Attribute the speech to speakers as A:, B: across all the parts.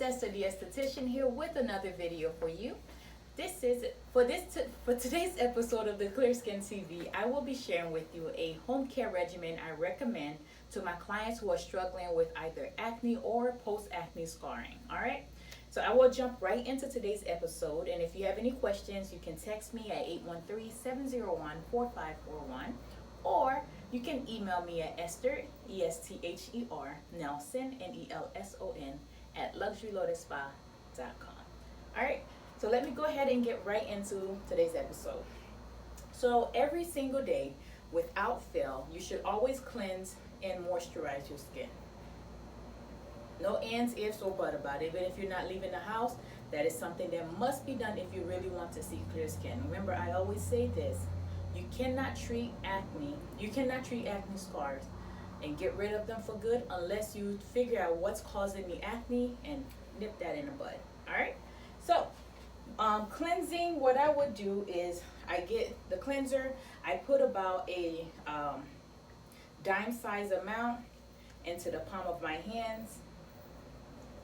A: Esther the Esthetician here with another video for you. This is for today's episode of the Clear Skin TV. I will be sharing with you a home care regimen I recommend to my clients who are struggling with either acne or post-acne scarring. All right. So I will jump right into today's episode, and if you have any questions, you can text me at 813-701-4541, or you can email me at Esther, E-S-T-H-E-R, Nelson, N-E-L-S-O-N, at luxurylotusspa.com. All right, so let me go ahead and get right into today's episode. So every single day, without fail, you should always cleanse and moisturize your skin. No ands, ifs, or buts about it. Even if you're not leaving the house, that is something that must be done if you really want to see clear skin. Remember, I always say this. You cannot treat acne scars and get rid of them for good unless you figure out what's causing the acne and nip that in the bud. All right? So, cleansing, what I would do is I get the cleanser. I put about a dime size amount into the palm of my hands.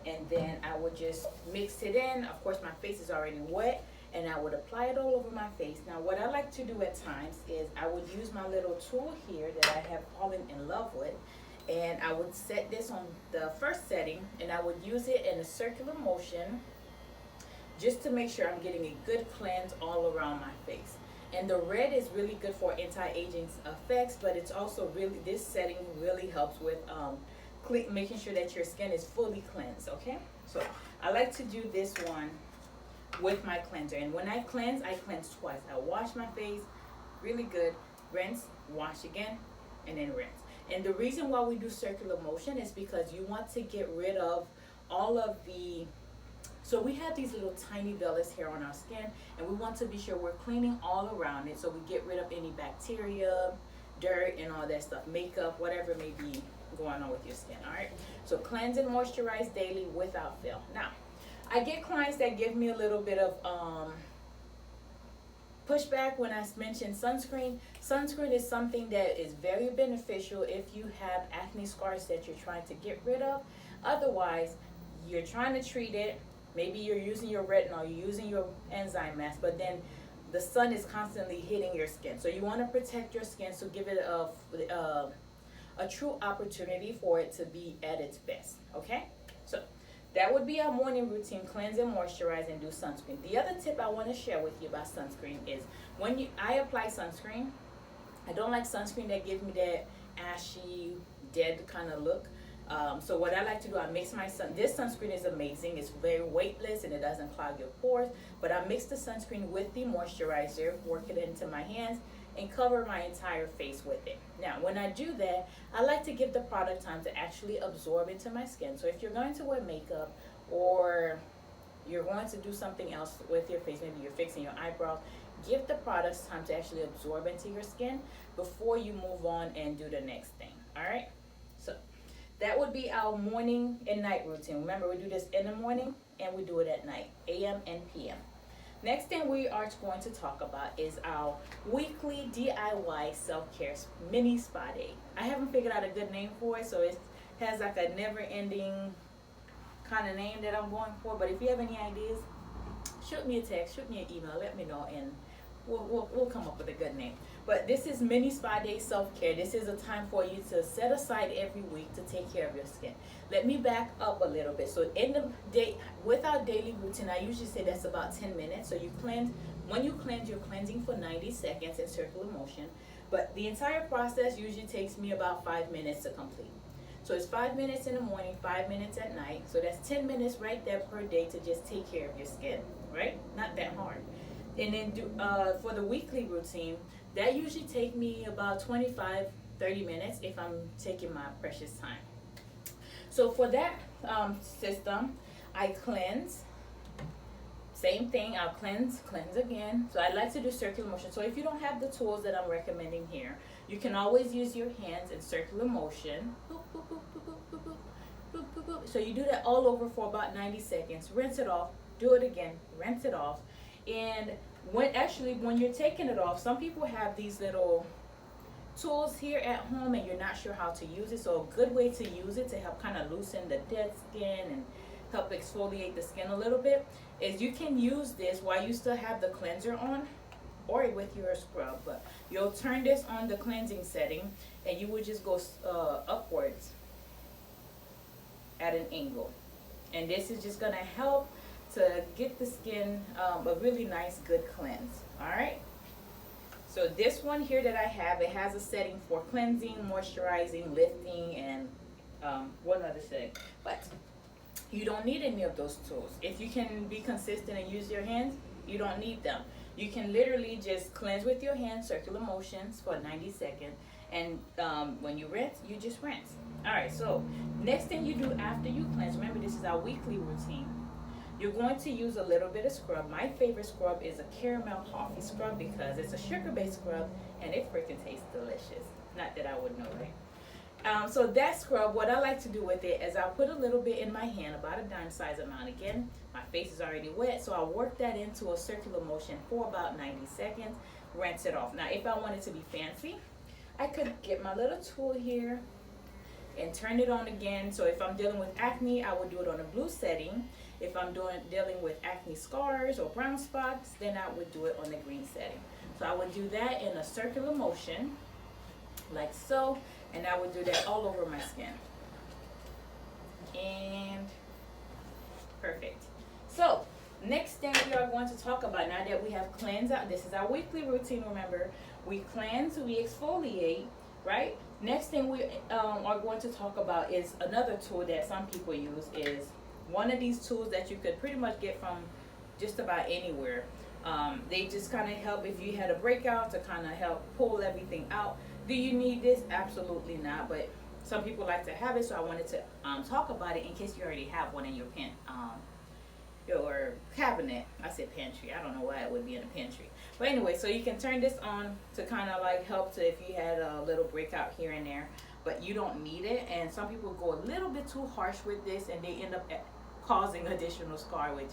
A: And then I would just mix it in. Of course, my face is already wet, and I would apply it all over my face. Now, what I like to do at times is I would use my little tool here that I have fallen in love with, and I would set this on the first setting, and I would use it in a circular motion just to make sure I'm getting a good cleanse all around my face. And the red is really good for anti-aging effects, but it's also really, this setting really helps with making sure that your skin is fully cleansed. Okay, so I like to do this one with my cleanser, and when I cleanse twice. I wash my face really good, rinse, wash again, and then rinse. And the reason why we do circular motion is because you want to get rid of all of the, so we have these little tiny vellus hair on our skin, and we want to be sure we're cleaning all around it so we get rid of any bacteria, dirt, and all that stuff, makeup, whatever may be going on with your skin. All right, so cleanse and moisturize daily without fail. Now, I get clients that give me a little bit of pushback when I mention sunscreen. Sunscreen is something that is very beneficial if you have acne scars that you're trying to get rid of. Otherwise, you're trying to treat it. Maybe you're using your retinol, you're using your enzyme mask, but then the sun is constantly hitting your skin. So you want to protect your skin, so give it a true opportunity for it to be at its best. Okay, so that would be our morning routine: cleanse and moisturize and do sunscreen. The other tip I want to share with you about sunscreen is when I apply sunscreen, I don't like sunscreen that gives me that ashy, dead kind of look. So what I like to do, I mix this sunscreen is amazing. It's very weightless and it doesn't clog your pores. But I mix the sunscreen with the moisturizer, work it into my hands, and cover my entire face with it. Now, when I do that, I like to give the product time to actually absorb into my skin. So if you're going to wear makeup or you're going to do something else with your face, maybe you're fixing your eyebrows, give the products time to actually absorb into your skin before you move on and do the next thing. All right? So that would be our morning and night routine. Remember, we do this in the morning and we do it at night, AM and PM. Next thing we are going to talk about is our weekly DIY self-care mini spa day. I haven't figured out a good name for it, so it has like a never-ending kind of name that I'm going for. But if you have any ideas, shoot me a text, shoot me an email, let me know, and we'll come up with a good name. But this is mini spa day self-care. This is a time for you to set aside every week to take care of your skin. Let me back up a little bit. So in the day, with our daily routine, I usually say that's about 10 minutes. So you cleanse. When you cleanse, you're cleansing for 90 seconds in circular motion. But the entire process usually takes me about 5 minutes to complete. So it's 5 minutes in the morning, 5 minutes at night. So that's 10 minutes right there per day to just take care of your skin, right? Not that hard. And then for the weekly routine, that usually take me about 25, 30 minutes if I'm taking my precious time. So for that system, I cleanse. Same thing, I'll cleanse again. So I like to do circular motion. So if you don't have the tools that I'm recommending here, you can always use your hands in circular motion. Boop, boop, boop, boop, boop, boop, boop, boop, boop. So you do that all over for about 90 seconds. Rinse it off, do it again, rinse it off. And when you're taking it off, some people have these little tools here at home and you're not sure how to use it. So a good way to use it to help kind of loosen the dead skin and help exfoliate the skin a little bit, is you can use this while you still have the cleanser on or with your scrub. But you'll turn this on the cleansing setting and you would just go upwards at an angle. And this is just going to help to get the skin a really nice, good cleanse. All right. So this one here that I have, it has a setting for cleansing, moisturizing, lifting, and one other setting. But you don't need any of those tools. If you can be consistent and use your hands, you don't need them. You can literally just cleanse with your hands, circular motions for 90 seconds. And when you rinse, you just rinse. All right, so next thing you do after you cleanse, remember this is our weekly routine. You're going to use a little bit of scrub. My favorite scrub is a caramel coffee scrub because it's a sugar-based scrub and it freaking tastes delicious. Not that I would know, right? So that scrub, what I like to do with it is I'll put a little bit in my hand, about a dime size amount. Again, my face is already wet, so I'll work that into a circular motion for about 90 seconds, rinse it off. Now, if I wanted to be fancy, I could get my little tool here and turn it on again. So if I'm dealing with acne, I would do it on a blue setting. If I'm dealing with acne scars or brown spots, then I would do it on the green setting. So I would do that in a circular motion, like so, and I would do that all over my skin. And perfect. So next thing we are going to talk about, now that we have cleansed out, this is our weekly routine, remember, we cleanse, we exfoliate, right? Next thing we are going to talk about is another tool that some people use, is one of these tools that you could pretty much get from just about anywhere. They just kind of help if you had a breakout, to kind of help pull everything out. Do you need this? Absolutely not, but some people like to have it, so I wanted to talk about it in case you already have one in your your cabinet. I said pantry. I don't know why it would be in a pantry. But anyway, so you can turn this on to kind of like help to, if you had a little breakout here and there, but you don't need it. And some people go a little bit too harsh with this and they end up causing additional scar, which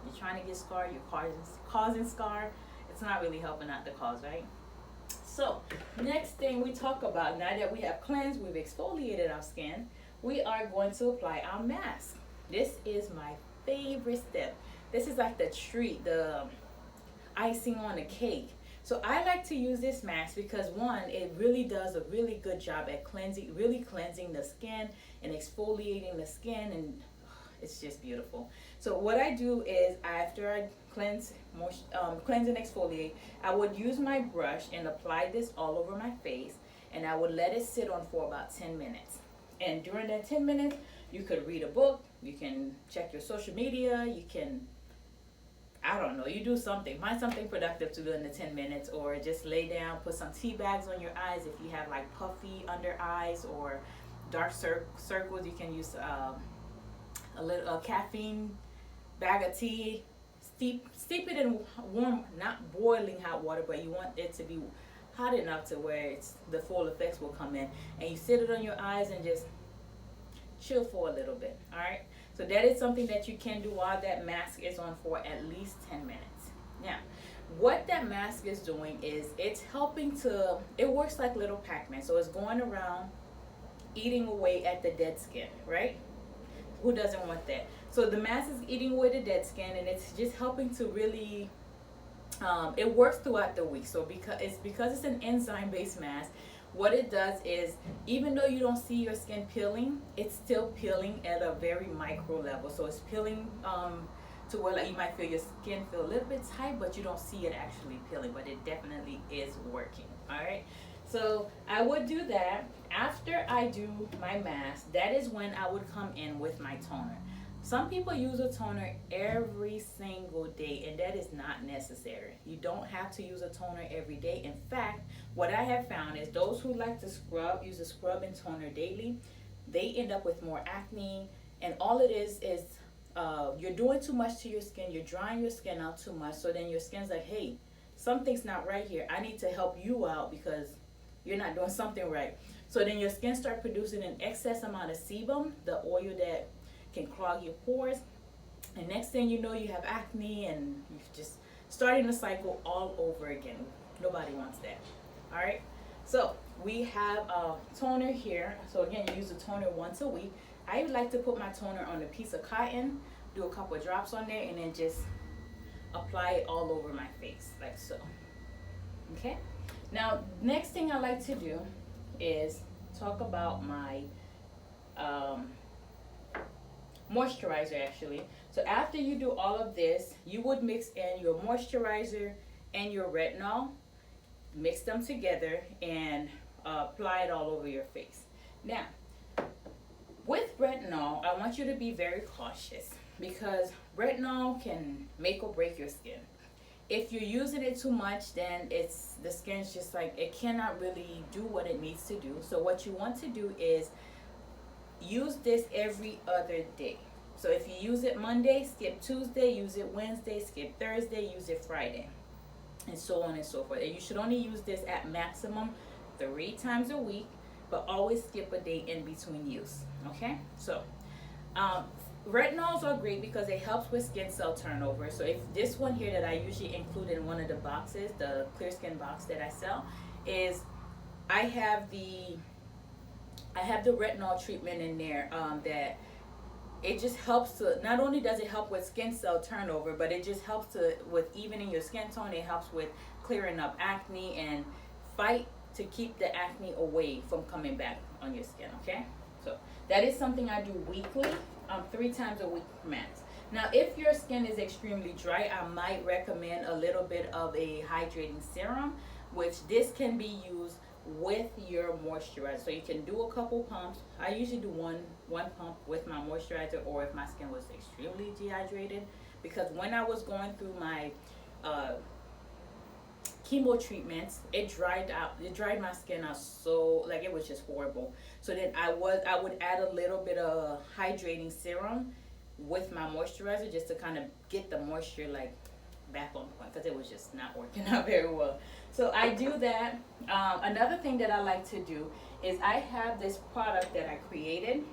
A: you're trying to get scar, you're causing scar. It's not really helping out the cause, right? So next thing we talk about, now that we have cleansed, we've exfoliated our skin, we are going to apply our mask. This is my favorite step. This is like the treat, the icing on the cake. So I like to use this mask because one, it really does a really good job at cleansing the skin and exfoliating the skin, and it's just beautiful. So what I do is, after I cleanse and exfoliate, I would use my brush and apply this all over my face, and I would let it sit on for about 10 minutes. And during that 10 minutes, you could read a book, you can check your social media, you can, I don't know, you do something. Find something productive to do in the 10 minutes, or just lay down, put some tea bags on your eyes. If you have like puffy under eyes or dark circles, you can use a caffeine bag of tea. Steep it in warm, not boiling hot water, but you want it to be hot enough to where the full effects will come in. And you sit it on your eyes and just chill for a little bit. All right. So that is something that you can do while that mask is on for at least 10 minutes. Now, what that mask is doing is it's helping to, it works like little Pac-Man. So it's going around eating away at the dead skin, right? Who doesn't want that? So the mask is eating away the dead skin, and it's just helping to really, it works throughout the week. So because it's an enzyme-based mask, what it does is, even though you don't see your skin peeling, it's still peeling at a very micro level. So it's peeling to where like you might feel your skin feel a little bit tight, but you don't see it actually peeling, but it definitely is working. All right. So I would do that. After I do my mask, that is when I would come in with my toner. Some people use a toner every single day, and that is not necessary. You don't have to use a toner every day. In fact, what I have found is those who like to use a scrub and toner daily, they end up with more acne, and all it is you're doing too much to your skin, you're drying your skin out too much, so then your skin's like, hey, something's not right here. I need to help you out because you're not doing something right. So then your skin starts producing an excess amount of sebum, the oil that can clog your pores, and next thing you know, you have acne, and you're just starting the cycle all over again. Nobody wants that. All right, so we have a toner here. So again, you use a toner once a week. I like to put my toner on a piece of cotton, do a couple of drops on there, and then just apply it all over my face, like so. Okay? Now, next thing I like to do is talk about my moisturizer, actually. So after you do all of this, you would mix in your moisturizer and your retinol, mix them together, and apply it all over your face. Now, with retinol, I want you to be very cautious because retinol can make or break your skin. If you're using it too much, then the skin's just like, it cannot really do what it needs to do. So what you want to do is use this every other day. So if you use it Monday, skip Tuesday, use it Wednesday, skip Thursday, use it Friday, and so on and so forth. And you should only use this at maximum 3 times a week, but always skip a day in between use. Okay? So retinols are great because it helps with skin cell turnover. So if this one here that I usually include in one of the boxes, the clear skin box that I sell, is I have the retinol treatment in there that it just helps to, not only does it help with skin cell turnover, but it just helps to with evening your skin tone. It helps with clearing up acne and fight to keep the acne away from coming back on your skin. Okay, so that is something I do weekly, 3 times a week max. Now, if your skin is extremely dry, I might recommend a little bit of a hydrating serum, which this can be used with your moisturizer. So you can do a couple pumps. I usually do one pump with my moisturizer, or if my skin was extremely dehydrated, because when I was going through my chemo treatments, it dried my skin out, so like it was just horrible. So then I would add a little bit of hydrating serum with my moisturizer just to kind of get the moisture like back on point, because it was just not working out very well. So I do that. Another thing that I like to do is I have this product that I created.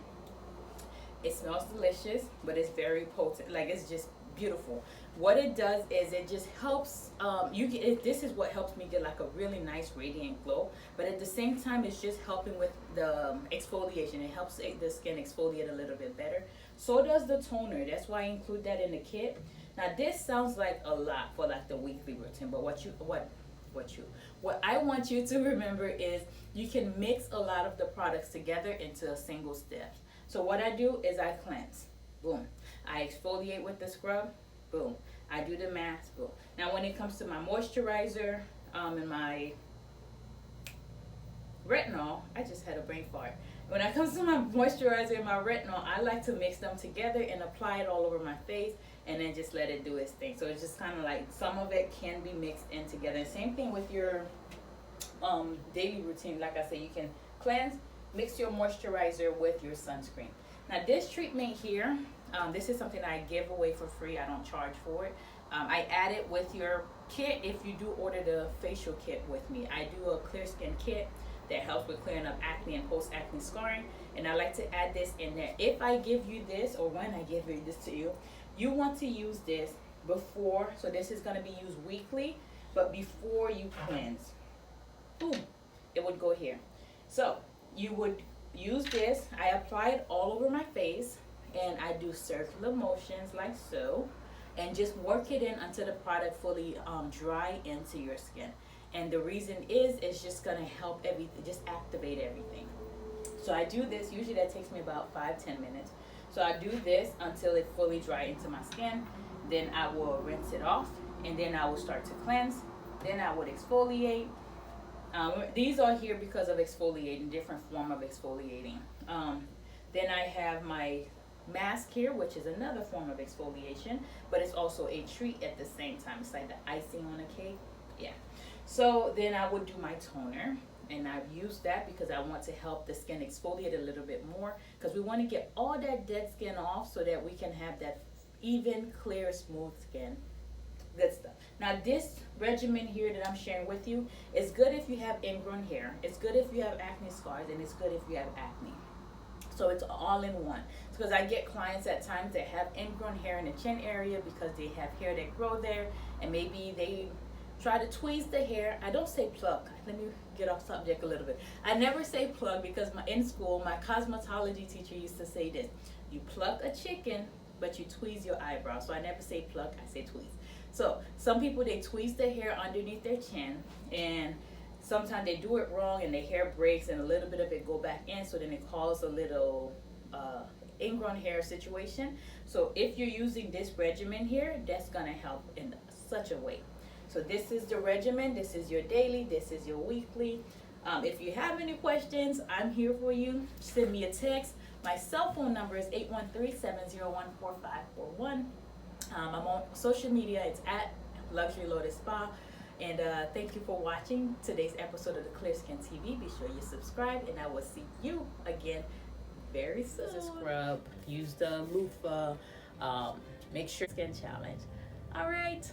A: It smells delicious, but it's very potent. Like, it's just beautiful. What it does is it just helps this is what helps me get like a really nice radiant glow, but at the same time it's just helping with the exfoliation. It helps the skin exfoliate a little bit better. So does the toner. That's why I include that in the kit. Now, this sounds like a lot for like the weekly routine, but what I want you to remember is you can mix a lot of the products together into a single step. So what I do is I cleanse, boom. I exfoliate with the scrub, boom. I do the mask, boom. Now, when it comes to my moisturizer and my retinol, I just had a brain fart. When it comes to my moisturizer and my retinol, I like to mix them together and apply it all over my face, and then just let it do its thing. So it's just kind of like some of it can be mixed in together. Same thing with your daily routine. Like I said, you can cleanse, mix your moisturizer with your sunscreen. Now, this treatment here, this is something I give away for free. I don't charge for it. I add it with your kit if you do order the facial kit with me. I do a clear skin kit that helps with clearing up acne and post-acne scarring, and I like to add this in there. If I give you this, or when I give this to you, you want to use this before, so this is going to be used weekly, but before you cleanse. Boom, it would go here. So you would use this. I apply it all over my face, and I do circular motions like so, and just work it in until the product fully dry into your skin. And the reason is it's just gonna help everything, just activate everything. So I do this, usually that takes me about 5-10 minutes. So I do this until it fully dry into my skin. Then I will rinse it off, and then I will start to cleanse. Then I would exfoliate. These are here because of exfoliating, different form of exfoliating. Then I have my mask here, which is another form of exfoliation, but it's also a treat at the same time. It's like the icing on a cake. Yeah. So then I would do my toner, and I've used that because I want to help the skin exfoliate a little bit more, because we want to get all that dead skin off so that we can have that even, clear, smooth skin. Good stuff. Now, this regimen here that I'm sharing with you is good if you have ingrown hair. It's good if you have acne scars, and it's good if you have acne. So it's all in one. It's because I get clients at times that have ingrown hair in the chin area because they have hair that grow there, and maybe they try to tweeze the hair. I don't say pluck. Let me get off subject a little bit. I never say pluck because in school, my cosmetology teacher used to say this. You pluck a chicken, but you tweeze your eyebrow. So I never say pluck, I say tweeze. So some people, they tweeze their hair underneath their chin, and sometimes they do it wrong and their hair breaks and a little bit of it go back in, so then it causes a little ingrown hair situation. So if you're using this regimen here, that's gonna help in such a way. So this is the regimen, this is your daily, this is your weekly. If you have any questions, I'm here for you. Send me a text. My cell phone number is 813-701-4541. I'm on social media, it's at Luxury Lotus Spa. And thank you for watching today's episode of the Clear Skin TV. Be sure you subscribe, and I will see you again very soon. Use a scrub, use the loofah, make sure skin challenge. All right.